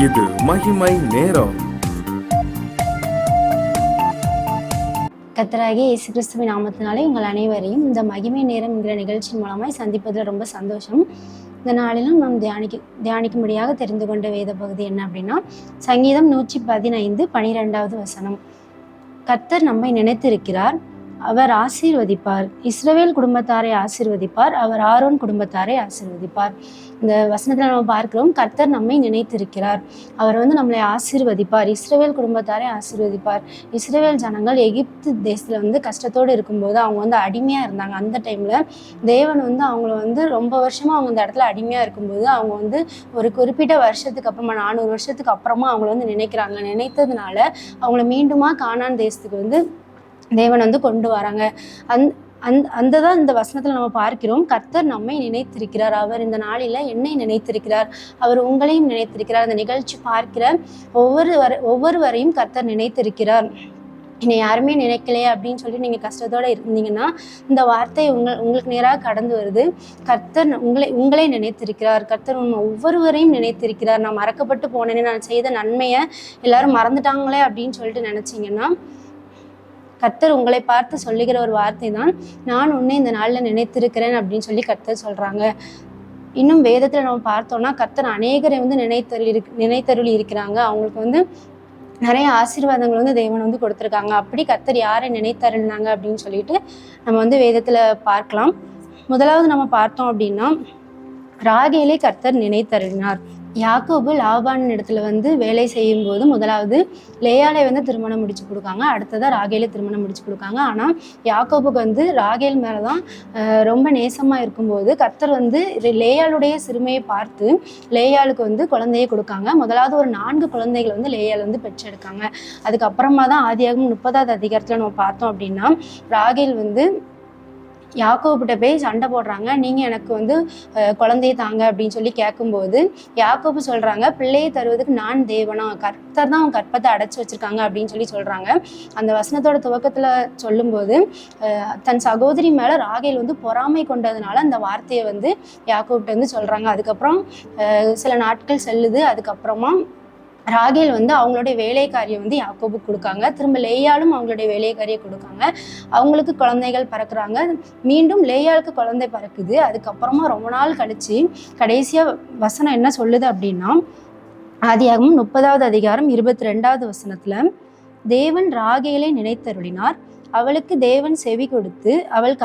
இது மகிமை நேரம். கர்த்தராகிய இயேசு கிறிஸ்துவின் நாமத்தினாலே உங்கள் அனைவரையும் இந்த மகிமை நேரம் என்கிற நிகழ்ச்சியின் மூலமாய் சந்திப்பதில் ரொம்ப சந்தோஷம். இந்த நாளிலும் நாம் தியானிக்கும்படியாக தெரிந்து கொண்ட வேத பகுதி என்ன அப்படின்னா, சங்கீதம் 115:12 வசனம். கர்த்தர் நம்மை நினைத்திருக்கிறார், அவர் ஆசீர்வதிப்பார். இஸ்ரவேல் குடும்பத்தாரை ஆசீர்வதிப்பார், அவர் ஆரோன் குடும்பத்தாரை ஆசீர்வதிப்பார். இந்த வசனத்தில் நம்ம பார்க்கிறோம், கர்த்தர் நம்மை நினைத்திருக்கிறார், அவர் நம்மளை ஆசீர்வதிப்பார், இஸ்ரவேல் குடும்பத்தாரை ஆசீர்வதிப்பார். இஸ்ரவேல் ஜனங்கள் எகிப்து தேசத்தில் கஷ்டத்தோடு இருக்கும்போது அவங்க அடிமையாக இருந்தாங்க. அந்த டைமில் தேவன் அவங்கள ரொம்ப வருஷமாக அவங்க அந்த இடத்துல அடிமையாக இருக்கும்போது அவங்க ஒரு குறிப்பிட்ட வருஷத்துக்கு அப்புறமா 400 வருஷத்துக்கு அப்புறமா அவங்கள நினைக்கிறாங்க. நினைத்ததுனால அவங்கள மீண்டுமா கானான் தேசத்துக்கு தேவன் கொண்டு வராங்க. தான் இந்த வசனத்தில் நம்ம பார்க்கிறோம், கர்த்தர் நம்மை நினைத்திருக்கிறார், அவர் இந்த நாளில் என்னை நினைத்திருக்கிறார், அவர் உங்களையும் நினைத்திருக்கிறார். அந்த நிகழ்ச்சி பார்க்கிற ஒவ்வொருவரையும் கர்த்தர் நினைத்திருக்கிறார். என்னை யாருமே நினைக்கலையே அப்படின்னு சொல்லி நீங்கள் கஷ்டத்தோடு இருந்தீங்கன்னா இந்த வார்த்தை உங்களுக்கு நேராக கடந்து வருது. கர்த்தர் உங்களை நினைத்திருக்கிறார், கர்த்தர் ஒவ்வொருவரையும் நினைத்திருக்கிறார். நான் மறக்கப்பட்டு போனேன்னு, நான் செய்த நன்மையை எல்லாரும் மறந்துட்டாங்களே அப்படின்னு சொல்லிட்டு நினச்சிங்கன்னா, கர்த்தர் உங்களை பார்த்து சொல்லுகிற ஒரு வார்த்தை தான், நான் உன்னை இந்த நாளில் நினைத்திருக்கிறேன் அப்படின்னு சொல்லி கர்த்தர் சொல்கிறாங்க. இன்னும் வேதத்தில் நம்ம பார்த்தோம்னா கர்த்தர் அநேகரை நினைத்தருளி இருக்கிறாங்க. அவங்களுக்கு நிறைய ஆசீர்வாதங்கள் தேவன் கொடுத்துருக்காங்க. அப்படி கர்த்தர் யாரை நினைத்தருளினாங்க அப்படின்னு சொல்லிட்டு நம்ம வேதத்தில் பார்க்கலாம். முதலாவது நம்ம பார்த்தோம் அப்படின்னா, ராகேலை கர்த்தர் நினைத்தருளினார். யாக்கோபு லாபான் இடத்துல வேலை செய்யும் போது முதலாவது லேயாலை திருமணம் முடிச்சு கொடுக்காங்க, அடுத்ததான் ராகேலை திருமணம் முடிச்சு கொடுக்காங்க. ஆனால் யாக்கோபுக்கு ராகேல் மேலதான் ரொம்ப நேசமா இருக்கும்போது கர்த்தர் லேயாளுடைய சிறுமையை பார்த்து லேயாளுக்கு குழந்தையை கொடுக்காங்க. முதலாவது ஒரு 4 குழந்தைகள் லேயால் பெற்றெடுக்காங்க. அதுக்கப்புறமா தான் ஆதியாகமம் 30வது அதிகாரத்துல நம்ம பார்த்தோம் அப்படின்னா, ராகேல் யாக்கோபுகிட்ட போய் சண்டை போடுறாங்க, நீங்கள் எனக்கு குழந்தையை தாங்க அப்படின்னு சொல்லி கேட்கும்போது யாக்கோபு சொல்கிறாங்க, பிள்ளையை தருவதுக்கு நான் தேவனா, கர்த்தர் தான் அவன் கற்பத்தை அடைச்சி வச்சுருக்காங்க அப்படின்னு சொல்லி சொல்கிறாங்க. அந்த வசனத்தோட துவக்கத்தில் சொல்லும்போது தன் சகோதரி மேலே ராகேல் பொறாமை கொண்டதுனால அந்த வார்த்தையை யாக்கோபுகிட்ட சொல்கிறாங்க. அதுக்கப்புறம் சில நாட்கள் செல்லுது. அதுக்கப்புறமா ராகேல் அவங்களுடைய வேலைக்காரியை யாக்கோபுக்கு கொடுக்காங்க. திரும்ப லேயாலும் அவங்களுடைய வேலைக்காரியை கொடுக்காங்க. அவங்களுக்கு குழந்தைகள் பிறக்கிறாங்க. மீண்டும் லேயாளுக்கு குழந்தை பிறக்குது. அதுக்கப்புறமா ரொம்ப நாள் கழிச்சு கடைசியாக வசனம் என்ன சொல்லுது அப்படின்னா, ஆதியாகமம் 30வது அதிகாரம் 22வது வசனத்தில், தேவன் ராகேலை நினைத்தருளினார், அவளுக்கு தேவன் செவி கொடுத்து அவள்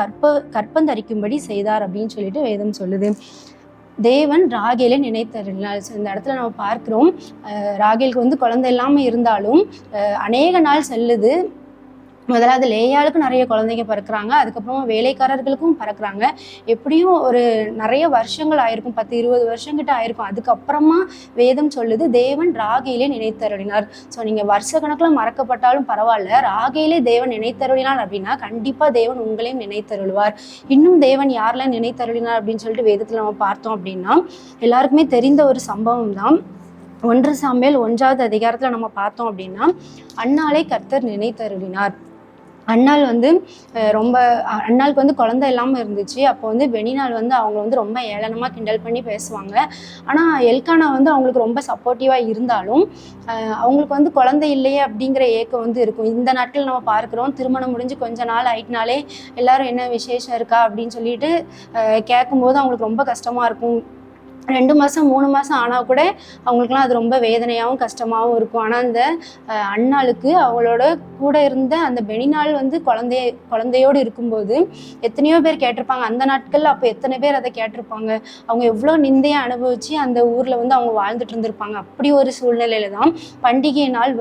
கற்பந்தரிக்கும்படி செய்தார் அப்படின்னு சொல்லிட்டு வேதம் சொல்லுது. தேவன் ராகேலை நினைத்தருளினார். இந்த இடத்துல நம்ம பார்க்கிறோம், ராகேலுக்கு குழந்தை இல்லாமல் இருந்தாலும் அநேக நாள் செல்லுது. முதலாவது லேயாளுக்கு நிறைய குழந்தைங்க பிறக்கிறாங்க, அதுக்கப்புறமா வேலைக்காரர்களுக்கும் பிறக்கிறாங்க. எப்படியும் ஒரு நிறைய வருஷங்கள் ஆயிருக்கும், 10-20 வருஷங்கிட்ட ஆயிருக்கும். அதுக்கப்புறமா வேதம் சொல்லுது, தேவன் ராகேலை நினைத்தருளினார். ஸோ நீங்கள் வருஷ கணக்கில் மறக்கப்பட்டாலும் பரவாயில்ல, ராகேலை தேவன் நினைத்தருளினார் அப்படின்னா கண்டிப்பாக தேவன் உங்களையும் நினைத்தருள்வார். இன்னும் தேவன் யாரெல்லாம் நினைத்தருளினார் அப்படின்னு சொல்லிட்டு வேதத்தில் நம்ம பார்த்தோம் அப்படின்னா, எல்லாருக்குமே தெரிந்த ஒரு சம்பவம் தான். 1 சாமுவேல் 1வது அதிகாரத்தில் நம்ம பார்த்தோம் அப்படின்னா, அன்னாளை கர்த்தர் நினைத்தருளினார். அன்னாள் அன்னாளுக்கு குழந்தை இல்லாமல் இருந்துச்சு. அப்போ பெனினாள் அவங்க ரொம்ப ஏளனமாக கிண்டல் பண்ணி பேசுவாங்க. ஆனால் எல்கானா அவங்களுக்கு ரொம்ப சப்போர்ட்டிவாக இருந்தாலும் அவங்களுக்கு குழந்தை இல்லையே அப்படிங்கிற ஏக்கம் இருக்கும். இந்த நாட்கள் நம்ம பார்க்குறோம், திருமணம் முடிஞ்சு கொஞ்ச நாள் ஆயிட்டுனாலே எல்லாரும் என்ன விசேஷம் இருக்கா அப்படின்னு சொல்லிட்டு கேட்கும்போது அவங்களுக்கு ரொம்ப கஷ்டமாக இருக்கும். 2 மாதம் 3 மாதம் ஆனால் கூட அவங்களுக்குலாம் அது ரொம்ப வேதனையாகவும் கஷ்டமாகவும் இருக்கும். ஆனால் அந்த அன்னாளுக்கு அவங்களோட கூட இருந்த அந்த பெனினாள் குழந்தையோடு இருக்கும்போது எத்தனையோ பேர் கேட்டிருப்பாங்க. அந்த நாட்களில் அப்போ எத்தனை பேர் அதை கேட்டிருப்பாங்க. அவங்க எவ்வளோ நிந்தையை அனுபவித்து அந்த ஊரில் அவங்க வாழ்ந்துட்டு இருந்திருப்பாங்க. அப்படி ஒரு சூழ்நிலையில தான் பண்டிகை நாள்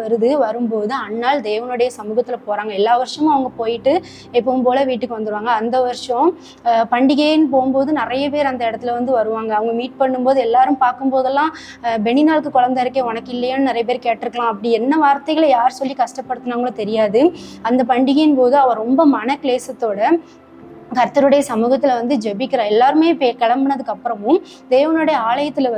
வரும்போது அன்னாள் தேவனுடைய சமூகத்தில் போகிறாங்க. எல்லா வருஷமும் அவங்க போயிட்டு எப்பவும் போல் வீட்டுக்கு வந்துடுவாங்க. அந்த வருஷம் பண்டிகைன்னு போகும்போது நிறைய பேர் அந்த இடத்துல வருவாங்க. அவங்க மீட் பண்ணும்போது எல்லாரும் பார்க்கும்போதெல்லாம் பெனினாளுக்கு குழந்தை இருக்கே உனக்கு இல்லையான்னு நிறைய பேர் கேட்டிருக்கலாம். அப்படி என்ன வார்த்தைகளை யார் சொல்லி கஷ்டப்படுத்தினாங்களோ தெரியாது. அந்த பண்டிகையின் போது அவர் ரொம்ப மன கிளேசத்தோட கர்த்தருடைய சமூகத்துல ஜெபிக்கிறார். எல்லாருமே கிளம்புனதுக்கு அப்புறமும் தேவனுடைய ஆலயத்துல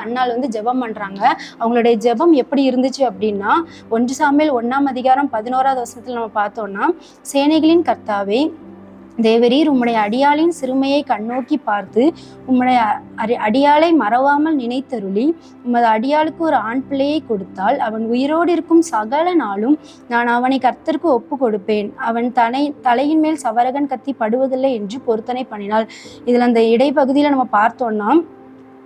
அன்னாள் ஜெபம் பண்றாங்க. அவங்களுடைய ஜெபம் எப்படி இருந்துச்சு அப்படின்னா, 1 சாமுவேல் 1ஆம் அதிகாரம் 11வது வசனத்துல நம்ம பார்த்தோம்னா, சேனைகளின் கர்த்தாவே, தேவரீர் உம்முடைய அடியாளின் சிறுமையை கண்ணோக்கி பார்த்து உம்முடைய அடியாளை மறவாமல் நினைத்தருளி உமது அடியாளுக்கு ஒரு ஆண் பிள்ளையை கொடுத்தால் அவன் உயிரோடு இருக்கும் சகல நாளும் நான் அவனை கர்த்தருக்கு ஒப்பு கொடுப்பேன். அவன் தலையின் மேல் சவரகன் கத்தி படுவதில்லை என்று பொருத்தனை பண்ணினாள். இதில் அந்த இடைப்பகுதியில் நம்ம பார்த்தோம்னா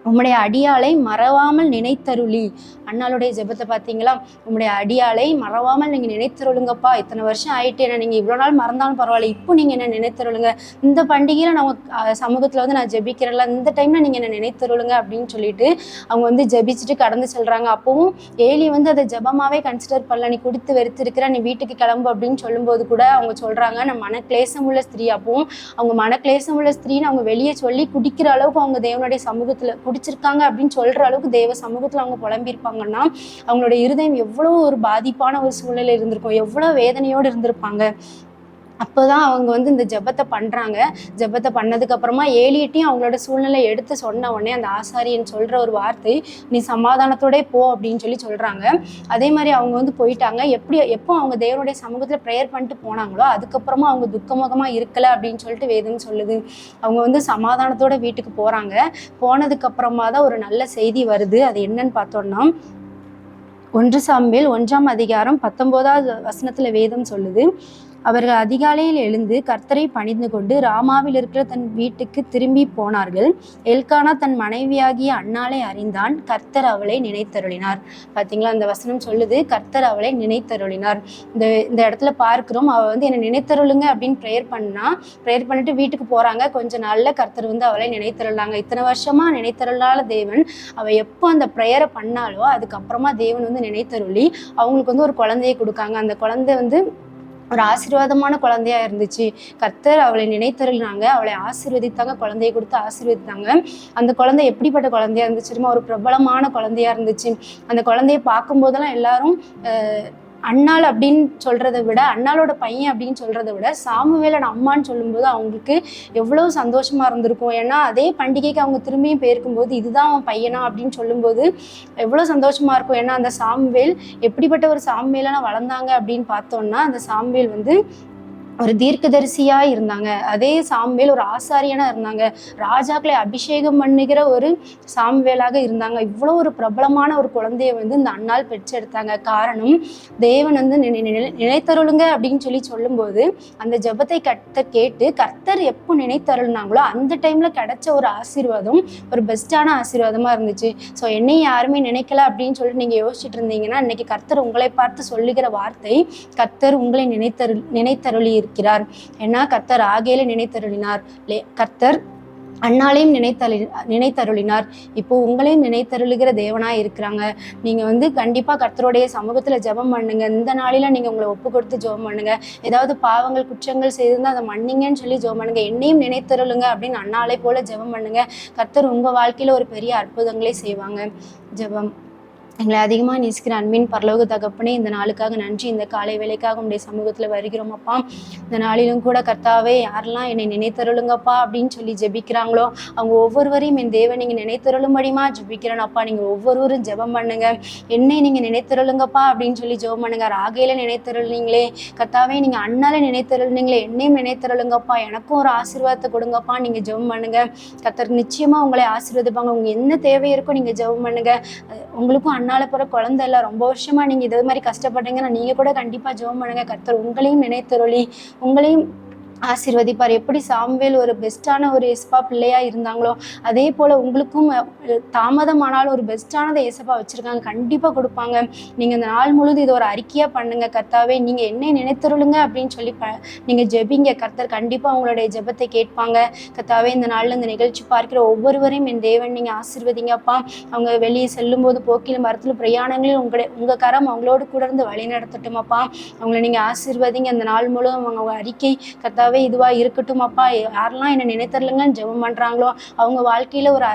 உம்முடைய அடியாளை மறவாமல் நினைத்தருளி, அண்ணாளுடைய ஜெபத்தை பார்த்தீங்களா? உம்முடைய அடியாளை மறவாமல் நீங்கள் நினைத்தருளுங்கப்பா. இத்தனை வருஷம் ஆயிட்டு என்ன நீங்கள் இவ்வளோ நாள் மறந்தாலும் பரவாயில்ல, இப்போ நீங்கள் என்ன நினைத்தருளுங்க. இந்த பண்டிகையில் நம்ம சமூகத்தில் வந்து நான் ஜெபிக்கிறேன்ல, இந்த டைமில் நீங்கள் என்ன நினைத்தருளுங்க அப்படின்னு சொல்லிட்டு அவங்க வந்து ஜெபிச்சுட்டு கடந்து செல்கிறாங்க. அப்போவும் ஏலி வந்து அதை ஜெபமாகவே கன்சிடர் பண்ணல. நீ குடித்து வெறுத்திருக்கிற, நீ வீட்டுக்கு கிளம்பு அப்படின்னு சொல்லும்போது கூட அவங்க சொல்கிறாங்க நான் மனக்லேசம் உள்ள ஸ்திரீ. அப்பவும் அவங்க மனக்லேசம் உள்ள ஸ்திரீன்னு அவங்க வெளியே சொல்லி குடிக்கிற அளவுக்கு அவங்க தேவனுடைய சமூகத்தில் குடிச்சிருக்காங்க அப்படின்னு சொல்ற அளவுக்கு தேவ சமூகத்துல அவங்க புலம்பியிருப்பாங்கன்னா அவங்களுடைய இருதயம் எவ்வளவு ஒரு பாதிப்பான ஒரு சூழ்நிலை இருந்திருக்கும், எவ்வளவு வேதனையோடு இருந்திருப்பாங்க. அப்போதான் அவங்க வந்து இந்த ஜெபத்தை பண்ணுறாங்க. ஜெபத்தை பண்ணதுக்கு அப்புறமா ஏலியிட்டையும் அவங்களோட சூழ்நிலை எடுத்து சொன்ன உடனே அந்த ஆசாரியன் சொல்கிற ஒரு வார்த்தை, நீ சமாதானத்தோட போ அப்படின்னு சொல்லி சொல்கிறாங்க. அதே மாதிரி அவங்க வந்து போயிட்டாங்க. எப்போ அவங்க தேவனுடைய சமூகத்தில் ப்ரேயர் பண்ணிட்டு போனாங்களோ அதுக்கப்புறமா அவங்க துக்கமுகமாக இருக்கலை அப்படின்னு சொல்லிட்டு வேதம் சொல்லுது. அவங்க வந்து சமாதானத்தோட வீட்டுக்கு போகிறாங்க. போனதுக்கப்புறமா தான் ஒரு நல்ல செய்தி வருது. அது என்னன்னு பார்த்தோம்னா 1 சாமுவேல் 1ஆம் அதிகாரம் 19வது வசனத்தில் வேதம் சொல்லுது, அவர்கள் அதிகாலையில் எழுந்து கர்த்தரை பணிந்து கொண்டு ராமாவில் இருக்கிற தன் வீட்டுக்கு திரும்பி போனார்கள். எல்கானா தன் மனைவியாகிய அன்னாளை அறிந்தான், கர்த்தர் அவளை நினைத்தருளினார். பார்த்தீங்களா, அந்த வசனம் சொல்லுது கர்த்தர் அவளை நினைத்தருளினார். இந்த இடத்துல பார்க்கிறோம், அவள் வந்து என்னை நினைத்தருளுங்க அப்படின்னு ப்ரேயர் பண்ணிட்டு வீட்டுக்கு போகிறாங்க. கொஞ்ச நாளில் கர்த்தர் வந்து அவளை நினைத்தருளாங்க. இத்தனை வருஷமாக நினைத்தருளால தேவன் அவள் எப்போ அந்த ப்ரேயரை பண்ணாலோ அதுக்கப்புறமா தேவன் வந்து நினைத்தருளி அவங்களுக்கு வந்து ஒரு குழந்தையை கொடுக்காங்க. அந்த குழந்தை வந்து ஒரு ஆசீர்வாதமான குழந்தையா இருந்துச்சு. கர்த்தர் அவளை நினைத்தருளினாங்க, அவளை ஆசீர்வதித்தாங்க, குழந்தையை கொடுத்து ஆசீர்வதித்தாங்க. அந்த குழந்தை எப்படிப்பட்ட குழந்தையா இருந்துச்சு, ஒரு பிரபலமான குழந்தையா இருந்துச்சு. அந்த குழந்தைய பார்க்கும்போதெல்லாம் எல்லாரும் அண்ணாள் அப்படின்னு சொல்கிறத விட, அண்ணாளோட பையன் அப்படின்னு சொல்கிறத விட சாமுவேலோட அம்மான்னு சொல்லும்போது அவங்களுக்கு எவ்வளோ சந்தோஷமாக இருந்திருக்கும். ஏன்னா அதே பண்டிகைக்கு அவங்க திரும்பியும் போயிருக்கும்போது இதுதான் அவன் பையனா அப்படின்னு சொல்லும்போது எவ்வளோ சந்தோஷமாக இருக்கும். ஏன்னா அந்த சாமுவேல் எப்படிப்பட்ட ஒரு சாமுவேலான வளர்ந்தாங்க அப்படின்னு பார்த்தோம்னா, அந்த சாமுவேல் வந்து ஒரு தீர்க்கதரிசியா இருந்தாங்க. அதே சாமுவேல் ஒரு ஆசாரியனா இருந்தாங்க. ராஜாக்களை அபிஷேகம் பண்ணுகிற ஒரு சாமுவேலாக இருந்தாங்க. இவ்வளோ ஒரு பிரபலமான ஒரு குழந்தைய வந்து இந்த அண்ணாள் பெற்றெடுத்தாங்க. காரணம், தேவன் வந்து நினைத்தருளுங்க அப்படின்னு சொல்லும்போது அந்த ஜெபத்தை கேட்டு கர்த்தர் எப்போ நினைத்தருள்னாங்களோ அந்த டைம்ல கிடைச்ச ஒரு ஆசீர்வாதம் ஒரு பெஸ்டான ஆசீர்வாதமா இருந்துச்சு. ஸோ என்னையும் யாருமே நினைக்கல அப்படின்னு சொல்லிட்டு நீங்க யோசிச்சுட்டு இருந்தீங்கன்னா, இன்னைக்கு கர்த்தர் உங்களை பார்த்து சொல்லுகிற வார்த்தை, கர்த்தர் உங்களை நினைத்தருளி இருக்கிறார். ஏன்னா கர்த்தர் ஆகேல நினைத்தருளினார், கர்த்தர் அண்ணாலையும் நினைத்தருளினார். இப்போ உங்களையும் நினைத்தருளுகிற தேவனா இருக்கிறாங்க. நீங்க வந்து கண்டிப்பா கர்த்தருடைய சமூகத்துல ஜெபம் பண்ணுங்க. இந்த நாளில நீங்க உங்களை ஒப்பு கொடுத்து ஜெபம் பண்ணுங்க. ஏதாவது பாவங்கள் குற்றங்கள் செய்திருந்தா அதை மன்னிங்கன்னு சொல்லி ஜெபம் பண்ணுங்க. என்னையும் நினைத்தருளுங்க அப்படின்னு அண்ணாலை போல ஜெபம் பண்ணுங்க. கர்த்தர் உங்க வாழ்க்கையில ஒரு பெரிய அற்புதங்களை செய்வாங்க. ஜெபம். எங்களை அதிகமாக நேசிக்கிற அன்பின் பரலோக தகப்பனே, இந்த நாளுக்காக நன்றி. இந்த காலை வேலைக்காக உங்களுடைய சமூகத்தில் வருகிறோம் அப்பா. இந்த நாளிலும் கூட கர்த்தாவே, யாரெல்லாம் என்னை நினைத்தருளுங்கப்பா அப்படின்னு சொல்லி ஜெபிக்கிறாங்களோ அவங்க ஒவ்வொருவரையும் என் தேவன் நீங்கள் நினைத்தருளும்படிமா ஜெபிக்கிறேன் அப்பா. நீங்கள் ஒவ்வொருவரும் ஜெபம் பண்ணுங்க. என்னை நீங்கள் நினைத்தருளுங்கப்பா அப்படின்னு சொல்லி ஜெபம் பண்ணுங்க. ராகையில நினைத்தருளுனீங்களே கர்த்தாவே, நீங்கள் அண்ணால நினைத்தருளுனீங்களே, என்னையும் நினைத்தருளுங்கப்பா. எனக்கும் ஒரு ஆசீர்வாதத்தை கொடுங்கப்பா. நீங்கள் ஜெபம் பண்ணுங்க. கர்த்தர் நிச்சயமாக உங்களை ஆசீர்வதிப்பாங்க. உங்க என்ன தேவை இருக்கோ நீங்கள் ஜெபம் பண்ணுங்க. உங்களுக்கும் அண்ணால போற குழந்தை இல்லை, ரொம்ப வருஷமா நீங்க இதே மாதிரி கஷ்டப்படுறீங்கன்னா நீங்க கூட கண்டிப்பா ஜெபம் பண்ணுங்க. கர்த்தர் உங்களையும் நினைத்தருளி உங்களையும் ஆசீர்வதிப்பார். எப்படி சாமுவேல் ஒரு பெஸ்டான ஒரு ஏசப்பா பிள்ளையா இருந்தாங்களோ அதே போல உங்களுக்கும் தாமதமானாலும் ஒரு பெஸ்டானதை ஏசப்பா வச்சிருக்காங்க, கண்டிப்பா கொடுப்பாங்க. நீங்க இந்த நாள் முழுது இது ஒரு அறிக்கையா பண்ணுங்க. கர்த்தாவே, நீங்க என்னை நினைத்தருளுங்க அப்படின்னு சொல்லி நீங்க ஜெபிங்க. கர்த்தர் கண்டிப்பா உங்களுடைய ஜெபத்தை கேட்பாங்க. கர்த்தாவே, இந்த நாள்ல இந்த நிகழ்ச்சி பார்க்கிற ஒவ்வொருவரையும் என் தேவன் நீங்க ஆசீர்வதிங்கப்பா. அவங்க வெளியே செல்லும் போது போக்கிலும் மரத்துல பிரயாணங்களில் உங்க கரம் அவங்களோடு கூட இருந்து வழி நடத்தட்டுமாப்பா. அவங்களை நீங்க ஆசீர்வதிங்க. இந்த நாள் முழுவதும் அவங்க அறிக்கை கர்த்தாவே இதுவா இருக்கட்டும் அப்பா. யாரெல்லாம் என்ன நினைத்தருளுங்கன்னு ஜெபம் பண்றாங்களோ அவங்க வாழ்க்கையில ஒரு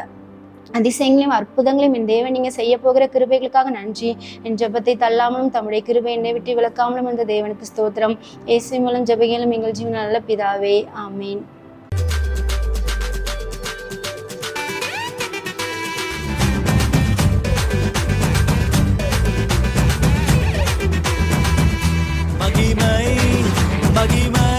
அதிசயங்களையும் அற்புதங்களையும் என் தேவன் நீங்க செய்ய போகிற கிருபைகளுக்காக நன்றி. என் ஜெபத்தை தள்ளாமலும் தம்முடைய கிருபை என்னை விட்டு விளக்காமலும் இந்த தேவனுக்கு ஸ்தோத்திரம். இயேசு மூலம் ஜெபங்களும் எங்கள் ஜீவன் நல்ல பிதாவே, ஆமீன். மகிமை